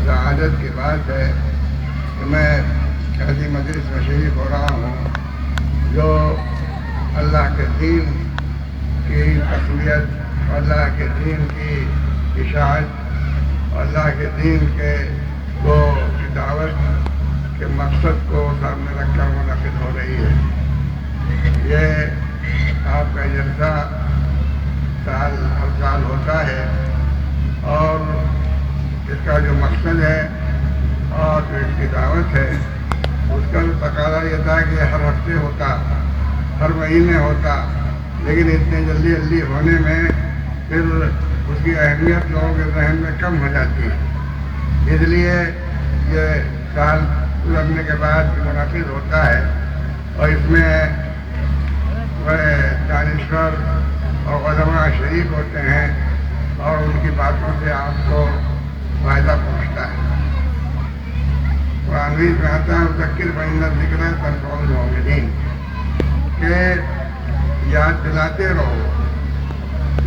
سعادت کی بات ہے کہ میں ایسی مجلس میں شریک ہو رہا ہوں جو اللہ کے دین کی تقویت، اللہ کے دین کی اشاعت، اللہ کے دین کے کو دعوت کے مقصد کو سامنے رکھ کر منعقد ہو رہی ہے۔ یہ آپ کا جلسہ ہر سال ہوتا ہے اور اس کا جو مقصد ہے اور جو اس کی دعوت ہے اس کا تو تقاضا یہ تھا کہ ہر ہفتے ہوتا، ہر مہینے ہوتا، لیکن اتنے جلدی ہونے میں پھر اس کی اہمیت لوگوں کے ذہن میں کم ہو جاتی ہے، اس لیے یہ سال گزرنے کے بعد منعقد ہوتا ہے اور اس میں بڑے دانشور اور علماء شریک ہوتے ہیں اور ان کی باتوں سے آپ کو فائدہ پہنچتا ہے۔ قرآن میں آتا ہے ذکر فإن الذکر تنفع المؤمنین، کہ یاد دلاتے رہو،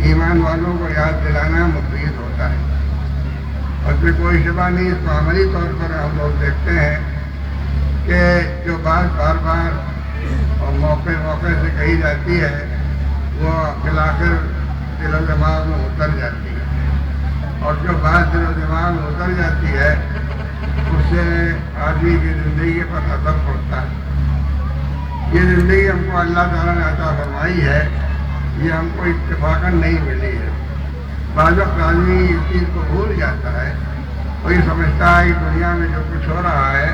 ایمان والوں کو یاد دلانا مفید ہوتا ہے۔ اور پھر کوئی شبہ نہیں، اس کو عملی طور پر ہم لوگ دیکھتے ہیں کہ جو بات بار بار اور موقع سے کہی جاتی ہے وہ بالآخر دل و دماغ میں اتر جاتی ہے، اور جو بات دل و دماغ میں اتر جاتی ہے اس سے آدمی کی زندگی پر اثر پڑتا ہے۔ یہ زندگی ہم کو اللہ تعالیٰ نے عطا فرمائی ہے، یہ ہم کو اتفاقاً نہیں ملی ہے۔ بعض وقت آدمی اس چیز کو بھول جاتا ہے اور یہ سمجھتا ہے کہ دنیا میں جو کچھ ہو رہا ہے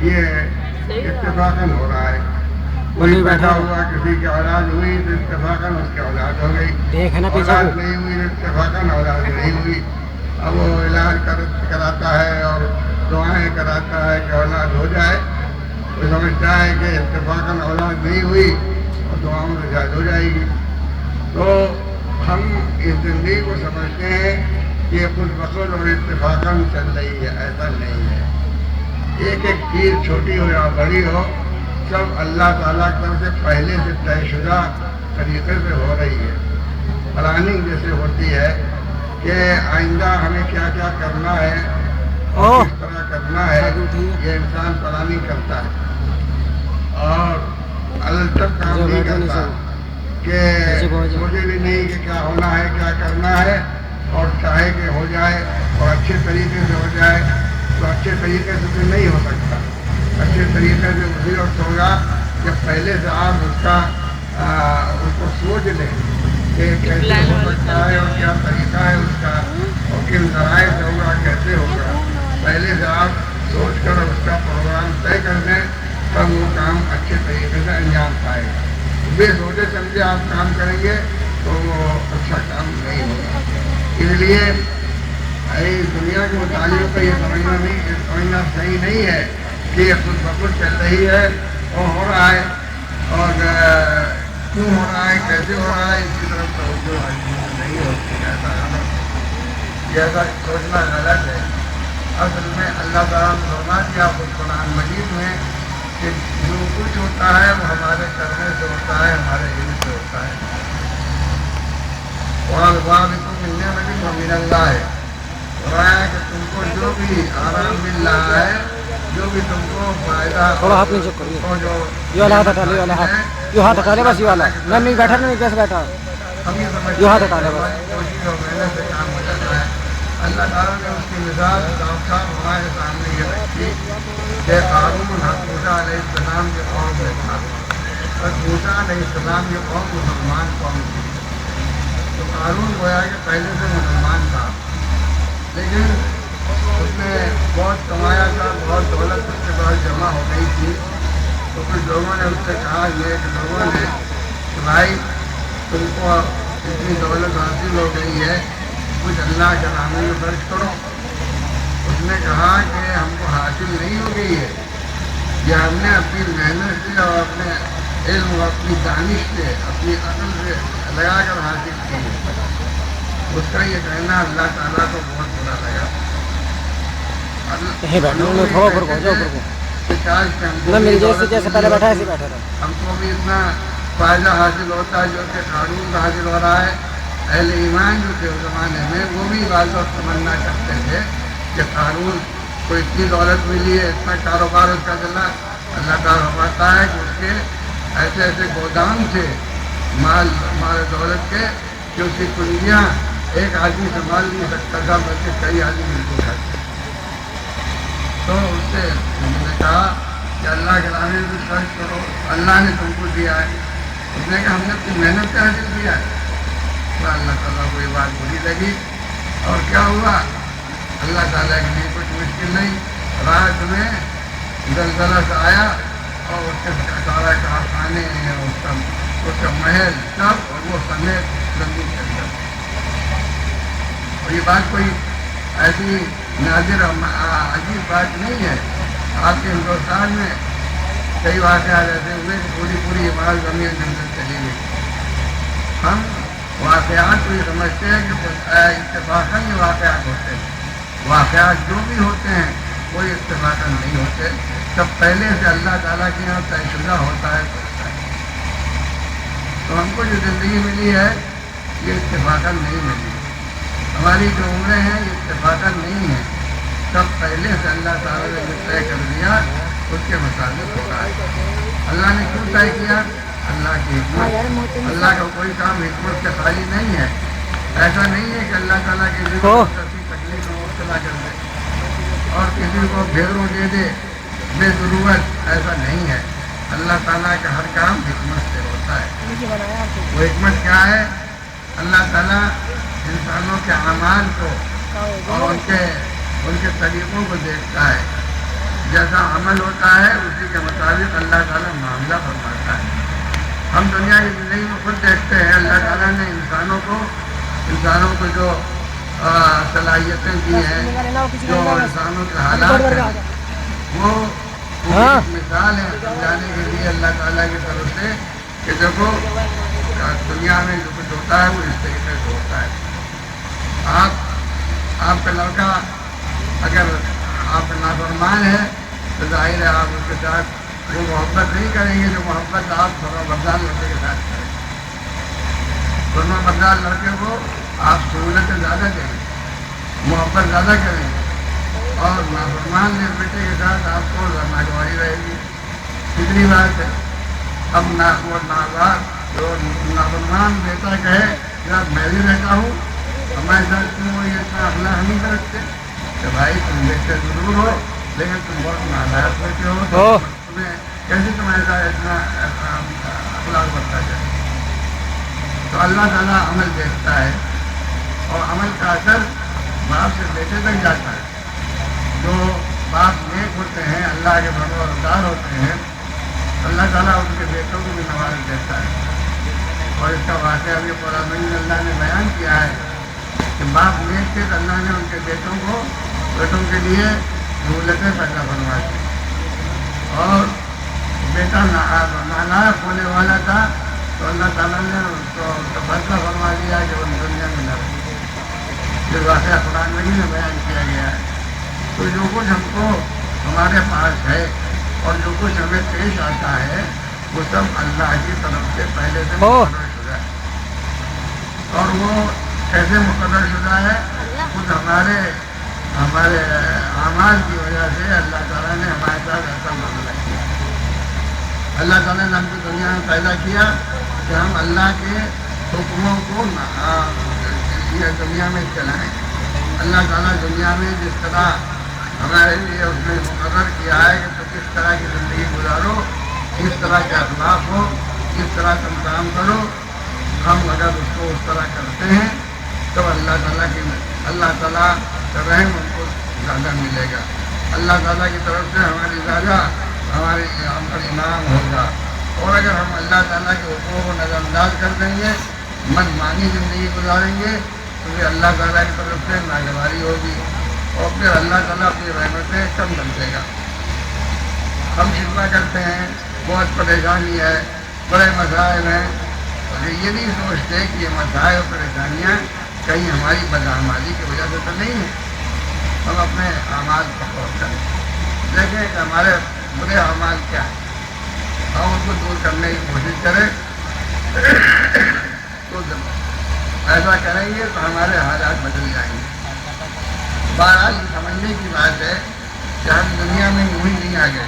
یہ اتفاقاً ہو رہا ہے۔ کوئی پیدا ہوا، کسی کی اولاد ہوئی تو اتفاقاً اس کی اولاد ہو گئی، اولاد نہیں ہوئی تو اتفاقاً اولاد نہیں ہوئی۔ اب وہ علاج کراتا ہے اور دعائیں کراتا ہے کہ اولاد ہو جائے، وہ سمجھتا ہے کہ اتفاقاً اولاد نہیں ہوئی اور دعاؤں سے شاید ہو جائے گی۔ تو ہم اس زندگی کو سمجھتے ہیں کہ خود بخود اور اتفاقاً چل رہی ہے، ایسا نہیں ہے۔ ایک ایک چیز چھوٹی ہو یا بڑی ہو، سب اللہ تعالیٰ کی طرف سے پہلے سے طے شدہ طریقے سے ہو رہی ہے۔ پلاننگ جیسے ہوتی ہے کہ آئندہ ہمیں کیا کیا کرنا ہے اور کس طرح کرنا ہے، یہ انسان پلاننگ کرتا ہے اور الٹپ کام نہیں کرتا کہ سوچے بھی نہیں کہ کیا ہونا ہے، کیا کرنا ہے، اور چاہے کہ ہو جائے اور اچھے طریقے سے ہو جائے۔ تو اچھے طریقے سے تو نہیں ہو سکتا، اچھے طریقے سے اسی وقت ہوگا جب پہلے سے آپ اس کو سوچ لیں کہ کیسے ہو سکتا ہے اور کیا طریقہ ہے اس کا اور کن ذرائع سے ہوگا، کیسے ہوگا۔ پہلے سے آپ سوچ کر اس کا پروگرام طے کر دیں، تب وہ کام اچھے طریقے سے انجام پائے گا۔ بے سوچے سمجھے آپ کام کریں گے تو وہ اچھا کام نہیں ہوگا۔ اس لیے اس دنیا کے متعلق کا یہ سمجھنا صحیح نہیں ہے کہ یہ خود بخود چل رہی ہے اور ہو رہا ہے، اور کیوں ہو رہا ہے، کیسے ہو رہا ہے، اس کی طرف توجہ نہیں ہوتی ہے۔ ایسا سوچنا غلط ہے۔ اصل میں اللہ تعالیٰ نے فرما دیا خود قرآن مجید میں کہ جو کچھ ہوتا ہے وہ ہمارے کرنے سے ہوتا ہے، ہمارے علم سے ہوتا ہے۔ وَالْوَارِثُ مِن نِّعْمَةٍ وَمِنَ اللَّهِ، ہو رہا ہے کہ تم کو جو بھی آرام مل رہا ہے، جو بھی تم کو فائدہ تھوڑا ہاتھ نیچے کریے، یہ والا ہاتھ ہٹا لے، والا ہاتھ، یہ ہاتھ ہٹا لے بس، یہ والا نہیں بیٹھا، نہیں کیسے بیٹھا، ہم یہ سمجھتے یہ ہاتھ ہٹا لے بس۔ کوشش اور محنت سے کام ہو جاتا ہے۔ اللہ تعالیٰ نے اس کی مثال صاف ہمارے سامنے یہ رکھی کہ قارون موسیٰ علیہ السلام کے قوم میں تھا، اور موسیٰ علیہ السلام کی قوم مسلمان قوم تھی۔ تو قارون گویا کہ پہلے سے مسلمان تھا، لیکن اس نے بہت کمایا تھا، بہت دولت اس کے پاس جمع ہو گئی تھی۔ تو کچھ لوگوں نے اس سے کہا، یہ کہ لوگوں نے کہ بھائی تم کو اتنی دولت حاصل ہو گئی ہے، کچھ اللہ کے نامے میں خرچ کرو۔ اس نے کہا کہ ہم کو حاصل نہیں ہو گئی ہے، یہ ہم نے اپنی محنت سے اور اپنے علم اور اپنی دانش سے، اپنی عقل سے لگا کر حاصل کی ہے۔ اس کا یہ کہنا اللہ تعالیٰ کو بہت برا لگا۔ جیسے پہلے بیٹھا ایسے بیٹھا رہا، ہم کو بھی اتنا فائدہ حاصل ہوتا ہے جو کہ قارون کا حاصل ہو رہا ہے۔ اہل ایمان جو تھے اس زمانے میں وہ بھی بعض وقت تمنا کرتے تھے کہ قارون کو اتنی دولت ملی ہے، اتنا کاروبار اس کا چلا، اللہ تعالیٰ فرماتا ہے کہ اس کے ایسے ایسے گودام تھے مال دولت کے کہ اس کی کنجیاں ایک آدمی سنبھال نہیں سکتا تھا، بلکہ کئی آدمی مل کے کھاتے۔ تو اس سے انہوں نے کہا کہ اللہ کے راستے میں خرچ کرو، اللہ نے تم کو دیا ہے۔ اس نے کہا ہم نے اپنی محنت سے حاصل کیا ہے۔ تو اللہ تعالیٰ کو یہ بات بری لگی، اور کیا ہوا؟ اللہ تعالیٰ کے لیے کچھ مشکل نہیں، رات میں زلزلہ سے آیا اور اس کے سارا کارخانے، اس کا محل سب، اور وہ سمیت زمین کے اندر۔ اور یہ بات کوئی ایسی نادر عجیب بات نہیں ہے۔ آپ کے ہندوستان میں کئی واقعات ایسے ہوئے کہ پوری عمارت زمین کے اندر چلی گئی۔ ہم واقعات کو یہ سمجھتے ہیں کہ اتفاقاً یہ واقعات ہوتے ہیں۔ واقعات جو بھی ہوتے ہیں کوئی اتفاقاً نہیں ہوتے، سب پہلے سے اللہ تعالیٰ کے یہاں طے شدہ ہوتا ہے۔ تو ہم کو جو زندگی ملی ہے یہ اتفاقاً نہیں ملی، ہماری جو عمریں ہیں یہ اتفاقاً نہیں ہیں، سب پہلے سے اللہ تعالیٰ نے جو طے کر دیا اس کے مطابق ہوتا ہے۔ اللہ نے کیوں طے کیا؟ اللہ کی حکمت۔ اللہ کا کوئی کام حکمت سے خالی نہیں ہے۔ ایسا نہیں ہے کہ اللہ تعالیٰ کی تکلیف میں مبتلا کر دے اور کسی کو بھیڑوں دے دے بے ضرورت، ایسا نہیں ہے۔ اللہ تعالیٰ کا ہر کام حکمت سے ہوتا ہے۔ وہ حکمت کیا ہے؟ اللہ تعالیٰ انسانوں کے اعمال کو اور ان کے طریقوں کو دیکھتا ہے، جیسا عمل ہوتا ہے اسی کے مطابق اللہ تعالیٰ معاملہ فرماتا ہے۔ ہم دنیا کی زندگی میں خود دیکھتے ہیں اللہ تعالیٰ نے انسانوں کو جو صلاحیتیں دی ہیں، جو انسانوں کے حالات ہیں، وہ ایک مثال ہے سمجھانے کے لیے اللہ تعالیٰ کی طرف سے کہ دیکھو دنیا میں جو کچھ ہوتا ہے وہ اس طریقے سے ہوتا ہے۔ آپ کا لڑکا اگر آپ کا نافرمان ہے تو ظاہر ہے آپ اس کے ساتھ وہ محبت نہیں کریں گے جو محبت آپ فرما بردار لڑکے کے ساتھ کریں گے۔ فرما بردار لڑکے کو آپ سہولتیں زیادہ دیں گے، محبت زیادہ کریں گے، اور نافرمان بیٹے کے ساتھ آپ کو ناگواری رہے گی۔ کتنی بات ہے، اب جو نافرمان بیٹا کہے کہ میں بھی بیٹا ہوں، ہمارے ساتھ کیوں یہ اتنا اخلاق نہیں کرتے کہ بھائی تم بیٹے ضرور ہو لیکن تم بہت نالائق بیٹے ہو، تمہیں کیسے تمہارے ساتھ اتنا اخلاق بڑھتا جائے؟ تو اللہ تعالیٰ عمل دیکھتا ہے اور عمل کا اثر باپ سے بیٹے تک جاتا ہے۔ جو باپ نیک ہوتے ہیں، اللہ کے فرمانبردار ہوتے ہیں، اللہ تعالیٰ ان کے بیٹوں کو بھی نواز دیتا ہے۔ اور اس کا واقعہ بھی قرآن میں اللہ نے بیان کیا ہے کہ باپ نیک تھے تو اللہ نے ان کے بیٹوں کے لیے سہولتیں پیدا فرما دی، اور بیٹا نالائق ہونے والا تھا تو اللہ تعالیٰ نے اس کو فیصلہ فرما دیا کہ وہ دنیا میں نہ رہے۔ یہ واقعہ قرآن میں بیان کیا گیا ہے۔ تو جو کچھ ہم کو ہمارے پاس ہے اور جو کچھ ہمیں پیش آتا ہے وہ سب اللہ کی طرف سے پہلے سے مقرر شدہ ہے۔ اور وہ کیسے مقرر شدہ ہے؟ خود ہمارے اعمال کی وجہ سے اللہ تعالیٰ نے ہمارے ساتھ ایسا معاملہ کیا۔ اللہ تعالیٰ نے ہم کو دنیا میں پیدا کیا کہ ہم اللہ کے حکموں کو دنیا میں چلائیں۔ اللہ تعالیٰ دنیا میں جس طرح ہمارے لیے اس نے مقرر کیا ہے کہ تو کس طرح کی زندگی گزارو، کس طرح کے اخلاق ہو، کس طرح تم کام کرو، ہم اگر اس کو اس طرح کرتے ہیں تو اللہ تعالیٰ کا رحم ہم کو زیادہ ملے گا، اللہ تعالیٰ کی طرف سے ہماری زیادہ ہمارے انعام ہوگا۔ اور اگر ہم اللہ تعالیٰ کے حقوق کو نظر انداز کر دیں گے، من مانی زندگی گزاریں گے تو پھر اللہ تعالیٰ کی طرف سے ناگواری ہوگی اور پھر اللہ تعالیٰ اپنی رحمتیں کم کر دے گا۔ ہم شکوہ کرتے ہیں بہت پریشانی ہے، بڑے مسائل ہیں، اور یہ نہیں سوچتے کہ یہ مسائل اور پریشانیاں کہیں ہماری بدعمالی کی وجہ سے تو نہیں ہیں۔ ہم اپنے اعمال کو غور کریں، دیکھیں کہ ہمارے برے اعمال کیا ہیں، ہم ان کو دور کرنے کی کوشش کریں تو ایسا کریں گے تو ہمارے حالات بدل جائیں گے۔ بہرحال یہ سمجھنے کی بات ہے کہ ہم دنیا میں یوں ہی نہیں آ گئے،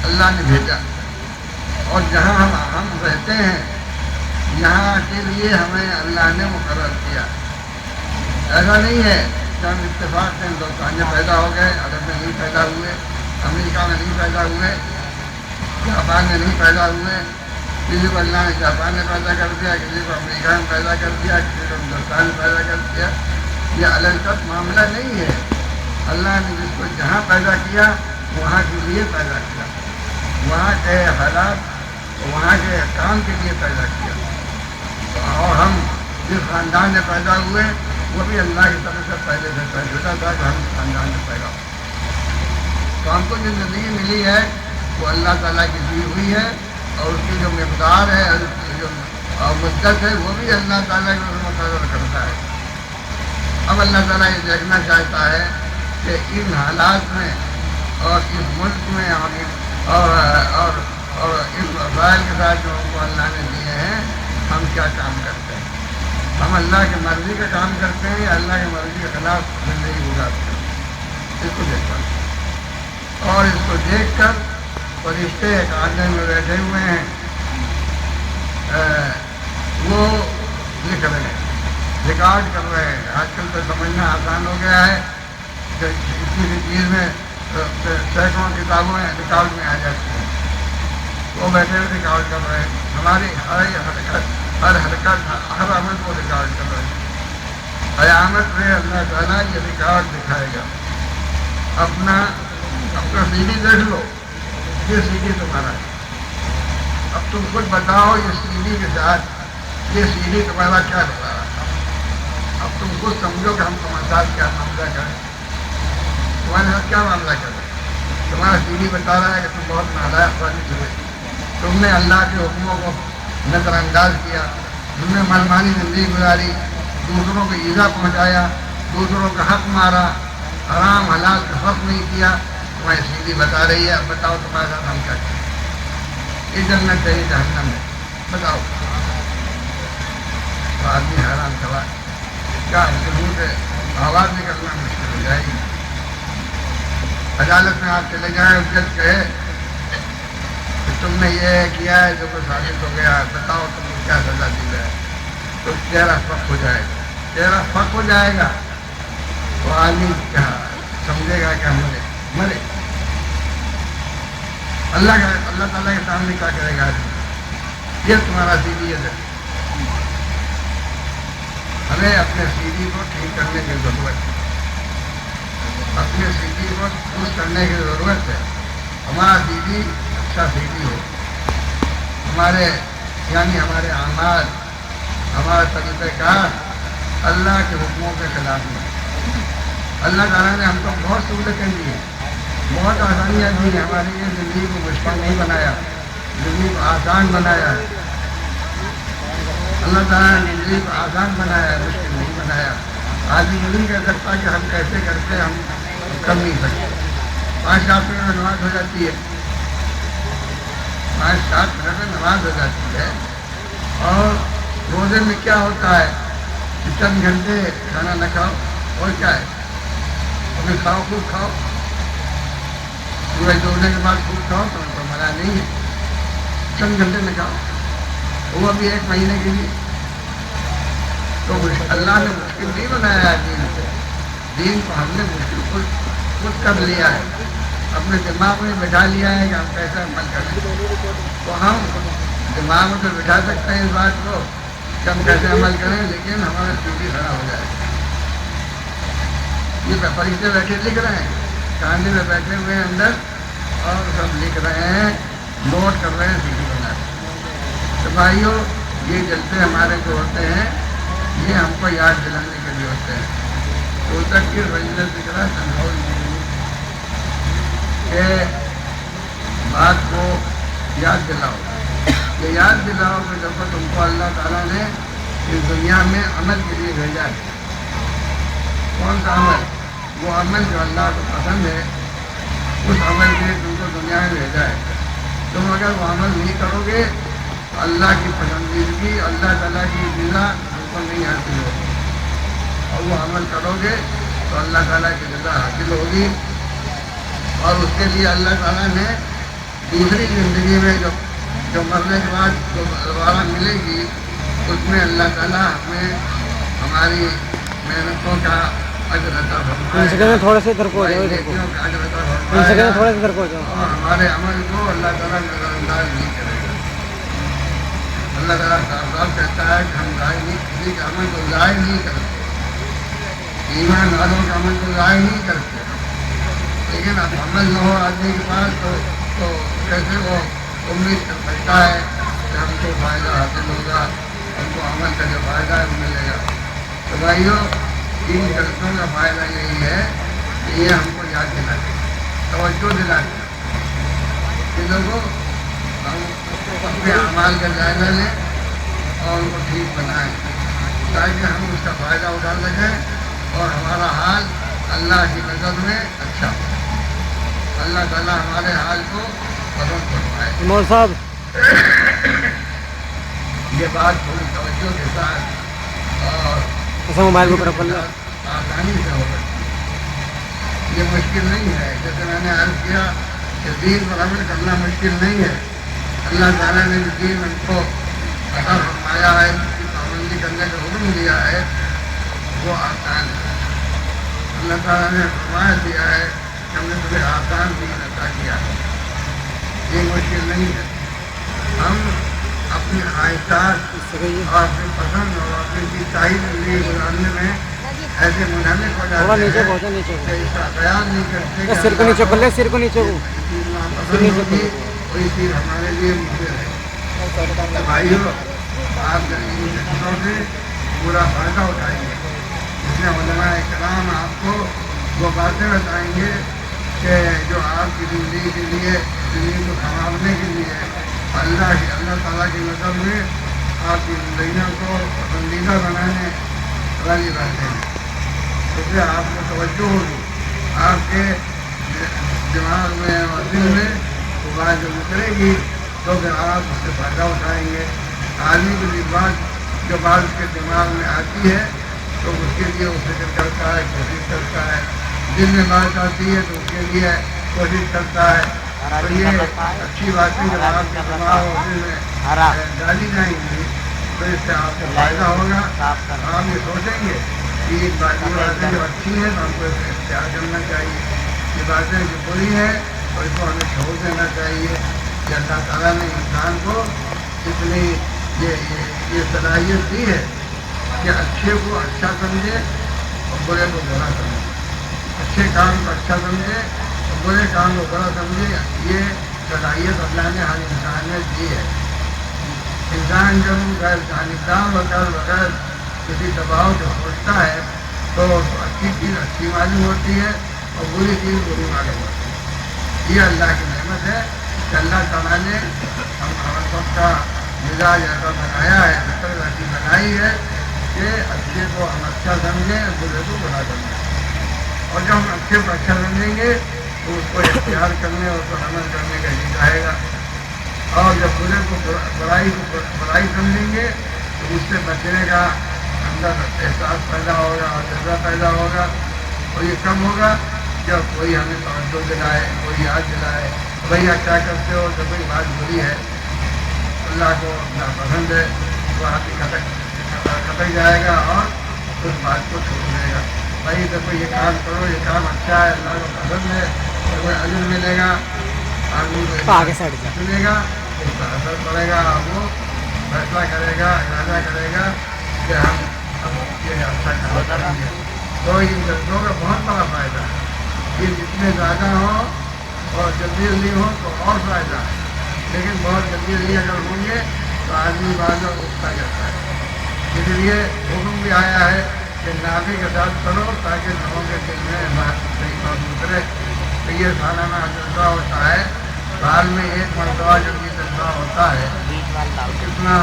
اللہ نے بھیجا، اور جہاں ہم رہتے ہیں یہاں کے لیے ہمیں اللہ نے مقرر کیا۔ ایسا نہیں ہے کہ ہم اتفاق سے ہندوستان میں پیدا ہو گئے، عرب میں نہیں پیدا ہوئے، امریکہ میں نہیں پیدا ہوئے، جاپان میں نہیں پیدا ہوئے، کسی کو اللہ نے جاپان میں پیدا کر دیا، کسی کو امریکہ میں پیدا کر دیا، کسی کو ہندوستان میں پیدا کر دیا۔ یہ الگ معاملہ نہیں ہے، اللہ نے جس کو جہاں پیدا کیا وہاں کے لیے پیدا کیا، وہاں کے حالات وہاں کے کام کے لیے پیدا کیا، اور ہم جس خاندان میں پیدا ہوئے وہ بھی اللہ کی طرف سے پہلے سے طے شدہ تھا کہ ہم خاندان میں پیدا ہوں۔ تو ہم کو جو زندگی ملی ہے وہ اللہ تعالیٰ کی دی ہوئی ہے، اور اس کی جو مقدار ہے اور اس کی جو مدت ہے وہ بھی اللہ تعالیٰ کی مقرر کرتا ہے۔ اب اللہ تعالیٰ یہ دیکھنا چاہتا ہے کہ ان حالات میں اور اس ملک میں اور اس وسائل کے ساتھ جو ہم کو اللہ نے دیے ہیں ہم کیا کام کرتے ہیں، ہم اللہ کی مرضی کا کام کرتے ہیں یا اللہ کی مرضی کے خلاف زندگی گزارتے ہیں۔ اس کو دیکھنا، اور اس کو دیکھ کر فرشتے ایک آنگن میں بیٹھے ہوئے ہیں، وہ لکھ رہے ہیں، ریکارڈ کر رہے ہیں۔ آج کل تو سمجھنا آسان ہو گیا ہے کہ کسی بھی چیز میں سینکڑوں کتابوں میں ریکارڈ میں آ جاتی ہیں، وہ بیٹھے ہوئے ریکارڈ کر رہے ہیں، ہماری ہر حرکت ہر عمل کو ریکارڈ کر رہے ہیں۔ قیامت میں اللہ تعالیٰ یہ ریکارڈ دکھائے گا۔ اپنا سی ڈی دیکھ لو، یہ سی ڈی تمہارا ہے، اب تم خود بتاؤ یہ سی ڈی کے ساتھ یہ سی ڈی تمہارا کیا بتا رہا ہے۔ اب تم خود سمجھو کہ ہم تمہارے ساتھ کیا معاملہ کریں، تمہارے ساتھ کیا معاملہ کریں۔ تمہارا سی ڈی بتا رہا ہے کہ تم بہت نالائق ثابت ہوئے، تم نے اللہ کے حکموں کو نظر انداز کیا، تم نے منمانی زندگی گزاری، دوسروں کو ایذا پہنچایا، دوسروں کا حق مارا، حرام حلال کا فرق نہیں کیا، تمہاری سی ڈی بتا رہی ہے۔ اب بتاؤ تمہارے ساتھ ہم کیا کریں، یہ جنت چاہیے جہنم ہے، بتاؤ۔ تو آدمی حیران کھڑا، کیا منہ سے آواز نکلنا مشکل ہو جائے گی۔ عدالت میں آپ چلے جائیں، جج کہے کہ تم نے یہ کیا ہے جو کوئی ثابت ہو گیا، بتاؤ تم کو کیا سزا دی جائے، تو چہرہ فق ہو جائے گا، چہرہ فق ہو جائے گا، تو آدمی کیا سمجھے گا کہ ہم مرے۔ اللہ تعالیٰ کے سامنے کیا کرے گا، یہ تمہارا سی ڈی ہے۔ ہمیں اپنے سی ڈی کو ٹھیک کرنے کی ضرورت ہے، اپنے سی ڈی کو درست کرنے کی ضرورت ہے۔ ہمارا سی ڈی اچھا سی ڈی ہو، ہمارے اعمال، ہمارا طریقہ کار اللہ کے حکموں کے خلاف میں۔ اللہ تعالیٰ نے ہم کو بہت سہولتیں دی ہیں، بہت آسانیاں دی ہیں، ہماری یہ زندگی کو مشکل نہیں بنایا، زندگی کو آسان بنایا۔ اللہ تعالیٰ نے زندگی کو آسان بنایا، مشکل نہیں بنایا۔ آدمی یہ نہیں کہہ سکتا کہ ہم کیسے کرتے ہم کر نہیں سکتے۔ 5-7 منٹ میں نماز ہو جاتی ہے، 5-7 منٹ میں نماز ہو جاتی ہے۔ اور روزے میں کیا ہوتا ہے کہ چند گھنٹے کھانا نہ کھاؤ، اور کیا ہے ابھی کھاؤ، خوب کھاؤ، سورج ڈوبنے کے بعد خوب کھاؤ، تو منع نہیں ہے، چند گھنٹے نہ کھاؤ، وہ بھی 1 مہینے کے لیے۔ تو اللہ نے مشکل نہیں بنایا ہے دین کو، دین کو ہم نے مشکل خود کر لیا ہے، اپنے دماغ میں بٹھا لیا ہے کہ ہم کیسے عمل کریں۔ تو ہم دماغ میں تو بٹھا سکتے ہیں اس بات کو کہ ہم کیسے عمل کریں، لیکن ہمارا ڈیوٹی کھڑا ہو جائے۔ یہ فرشتے بیٹھے لکھ رہے ہیں، کاندھے میں بیٹھے ہوئے ہیں اندر، اور سب لکھ رہے ہیں، نوٹ کر رہے ہیں، سی ڈی بنا رہے ہیں۔ تو بھائیو، یہ جلسے ہمارے جو ہوتے ہیں یہ ہم کو یاد دلانے کے لیے ہوتے ہیں۔ تو تک کی فضیلت ذکر سنبھال کہ بات کو یاد دلاؤ، یہ یاد دلاؤ کہ جب تم کو اللہ تعالیٰ نے اس دنیا میں عمل کے لیے بھیجا ہے۔ کون سا عمل؟ وہ عمل جو اللہ کو پسند ہے، اس عمل کے لیے تم کو دنیا میں بھیجا ہے۔ تم اگر وہ عمل نہیں کرو گے تو اللہ کی پسندیدگی، اللہ تعالیٰ کی رضا تم کو نہیں حاصل ہوگی، اور وہ عمل کرو گے تو اللہ تعالیٰ کی رضا حاصل ہوگی، اور اس کے لیے اللہ تعالیٰ نے دوسری زندگی میں جو مرنے کے بعد جو دوبارہ ملے گی، اس میں اللہ تعالیٰ ہمیں ہماری محنتوں کا اجر عطا فرمائے، تھوڑے سے ادھر کو ہو جاؤ، ادھر کو نیکیوں کا اجر عطا تھوڑے سے فرمائے، ادھر کو ہو جاؤ. اور ہمارے عمل کو اللہ تعالیٰ نظر انداز نہیں کرے گا۔ اللہ تعالیٰ صاف صاف کہتا ہے کہ ہم ضائع نہیں، کسی کے عمل کو ضائع نہیں کرتے، ایمان والوں کے عمل کو ضائع نہیں کرتے، لیکن اب عمل نہ ہو آدمی کے پاس تو کیسے وہ امید کر سکتا ہے کہ ہم کو فائدہ حاصل ہوگا، ہم کو عمل کا جو فائدہ ہے وہ ملے گا۔ تو بھائیوں، ان جلسوں کا فائدہ یہی ہے کہ یہ ہم کو یاد دلاتے ہیں، توجہ دلاتے ہیں کہ لوگوں ہم اپنے اعمال کا جائزہ لیں اور ان کو ٹھیک بنائیں، تاکہ ہم اس کا فائدہ اٹھا سکیں اور ہمارا حال اللہ کی نظر میں اچھا ہو، اللہ تعالیٰ ہمارے حال کو پسند فرمائے۔ مول صاحب یہ بات تھوڑی توجہ کے ساتھ اور ایسا موبائل کو اوپر کر لو. آسانی سے ہو سکتی ہے، یہ مشکل نہیں ہے۔ جیسے میں نے عرض کیا کہ دین پر عمل کرنا مشکل نہیں ہے، اللہ تعالیٰ نے جو دین ہم کو عطا فرمایا ہے، اس کی پابندی کرنے کا حکم دیا ہے، وہ آسان ہے۔ اللہ تعالیٰ نے فرمایا دیا ہے کہ ہم نے تمہیں آسان دین عطا کیا ہے، یہ مشکل نہیں ہے۔ ہم اپنی خواہشات اور اپنی پسند اور اپنی چاہیے زندگی گزارنے میں ایسے منہمک ہو تھوڑا جاتے نیچے ہیں پہنچو، نیچے کہ اس کا خیال نہیں کرتے کہ سر کو نیچے کر لے، سر کو نیچے کو. پسند ہوگی کوئی چیز ہمارے لیے مفید ہے۔ بھائیوں، آپ ان چیزوں سے پورا فائدہ اٹھائیں گے، جس میں علماء کرام آپ کو وہ باتیں بتائیں گے کہ جو آپ کی زندگی کے لیے، زندگی کو سنوارنے کے لیے اللہ تعالیٰ کی نظر میں آپ کی زندگیوں کو پسندیدہ بنانے والی باتیں ہیں۔ اس سے آپ کو توجہ ہوگی، آپ کے دماغ میں اور دل میں وہ بات جو اترے گی تو پھر آپ اس سے فائدہ اٹھائیں گے۔ آدمی کو بھی بات جو بات اس کے دماغ میں آتی ہے تو اس کے لیے وہ فکر کرتا ہے، کوشش کرتا ہے، دل میں بات آتی ہے تو اس کے لیے کوشش کرتا ہے۔ تو یہ اچھی باتیں جب آپ کے دماغ اور دل میں ڈالی جائیں گی تو اس سے آپ کو فائدہ ہوگا۔ آپ یہ سوچیں گے کہ یہ باتیں جو اچھی ہیں تو ہم کو اس سے اختیار کرنا چاہیے، یہ باتیں جو بری ہیں تو اس کو ہمیں چھوڑ دینا چاہیے۔ کہ اللہ تعالیٰ نے انسان کو اتنی یہ صلاحیت دی ہے کہ اچھے کو اچھا سمجھے اور برے کو برا سمجھے، اچھے کام کو اچھا سمجھے اور برے کام کو برا سمجھے، یہ صلاحیت اللہ نے ہر انسان میں دی ہے۔ انسان جب غیر جانبدار ہو کر بغیر کسی دباؤ سے سوچتا ہے تو اچھی چیز اچھی معلوم ہوتی ہے اور بری چیز بری معلوم ہوتی ہے۔ یہ اللہ کی نعمت ہے کہ اللہ تعالیٰ نے ہم سب کا مزاج ایسا بنایا ہے، فطرت ایسی بنائی ہے کہ اچھے کو ہم اچھا سمجھیں اور برے کو برا سمجھیں، اور جب ہم اچھے کو اچھا سمجھیں گے تو اس کو اختیار کرنے اور اس پر عمل کرنے کا ہی چاہے گا، اور جب برے کو برائی سمجھیں گے تو اس سے بچنے کا اندر احساس پیدا ہوگا اور جذبہ پیدا ہوگا، اور یہ کم ہوگا جب کوئی ہمیں توجہ دلائے، کوئی یاد دلائے بھائی آپ کیا کرتے ہو، جب کوئی بات بری ہے، اللہ کو ناپسند ہے، تو آدمی کھٹک جائے گا اور اس بات کو چھوڑ دے گا۔ بھائی دیکھو یہ کام کرو، یہ کام اچھا ہے، اللہ کو پسند ہے، تو کوئی اجر ملے گا، آدمی کو آگے سائڈ جا ملے گا، اس پر اثر پڑے گا، وہ فیصلہ کرے گا، ارادہ کرے گا کہ ہم اب یہ اچھا کام کریں گے۔ تو ان جلسوں کا بہت بڑا فائدہ ہے، یہ جتنے زیادہ ہوں اور جلدی ہو تو اور فائدہ ہے، لیکن بہت جلدی اگر ہوں گے تو آدمی بعض اٹھتا جاتا ہے۔ اس لیے حکم بھی آیا ہے کہ نافی کے ساتھ کرو تاکہ لوگوں کے دل میں بات صحیح بات اترے۔ تو یہ سالانہ جلسہ ہوتا ہے، سال میں ایک مرتبہ جب یہ جلسہ ہوتا ہے تو کتنا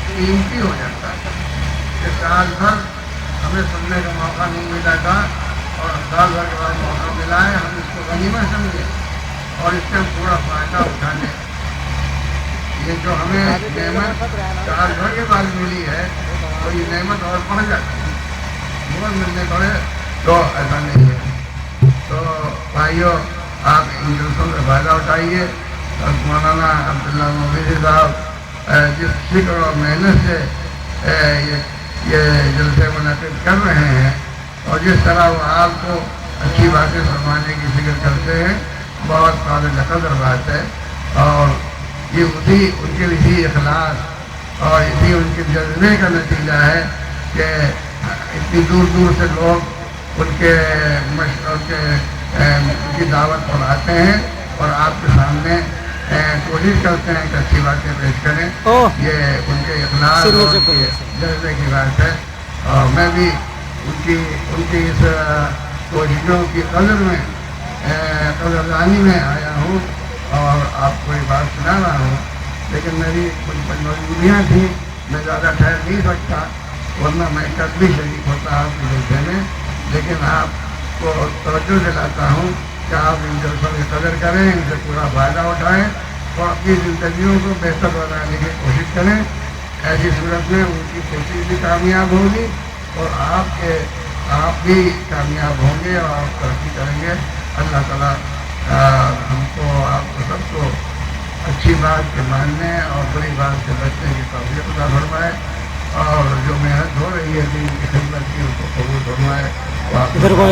قیمتی ہو جاتا ہے کہ سال بھر ہمیں سننے کا موقع نہیں ملا تھا اور سال بھر کے بعد موقع ملا ہے، ہم اس کو غنیمت سمجھیں اور اس سے ہم پورا فائدہ اٹھا لیں۔ یہ جو ہمیں نعمت سال بھر کے بعد ملی ہے تو یہ نعمت اور بڑھ جاتی ہے، بہت ملنے پڑے تو ایسا نہیں ہے. تو بھائیوں آپ ان جلسوں سے فائدہ اٹھائیے. مولانا عبداللہ مومنی صاحب جس فکر اور محنت سے یہ جلسے منعقد کر رہے ہیں اور جس طرح وہ آپ کو اچھی باتیں فرمانے کی فکر کرتے ہیں بہت قابل قدر بات ہے. اور یہ ان کے اسی اخلاص اور اسی ان کے جذبے کا نتیجہ ہے کہ اتنی دور دور سے لوگ ان کی دعوت پر آتے ہیں اور آپ کے سامنے کوشش کرتے ہیں کہ اچھی باتیں پیش کریں. یہ ان کے اخلاص اور ان کے جذبے کی بات ہے. اور میں بھی ان کی اس کوششوں کی قدردانی میں آیا ہوں اور آپ کو یہ بات سنا رہا ہوں. لیکن میری کچھ مجبوریاں تھیں, میں زیادہ ٹھہر نہیں سکتا, ورنہ میں کل بھی شریک ہوتا آپ کے جلسے میں. لیکن آپ کو توجہ دلاتا ہوں کہ آپ ان جلسوں کی قدر کریں, ان سے پورا فائدہ اٹھائیں اور اپنی زندگیوں کو بہتر بنانے کی کوشش کریں. ایسی صورت میں ان کی کوشش بھی کامیاب ہوگی اور آپ بھی کامیاب ہوں گے اور آپ ترقی کریں گے. اللہ تعالیٰ ہم کو آپ کو سب کو اچھی بات کے ماننے اور بری بات سے بچنے کی توفیق عطا فرمائے اور جو محنت ہو رہی ہے دین کی خدمت کی اس کو قبول فرمائے. ادھر کو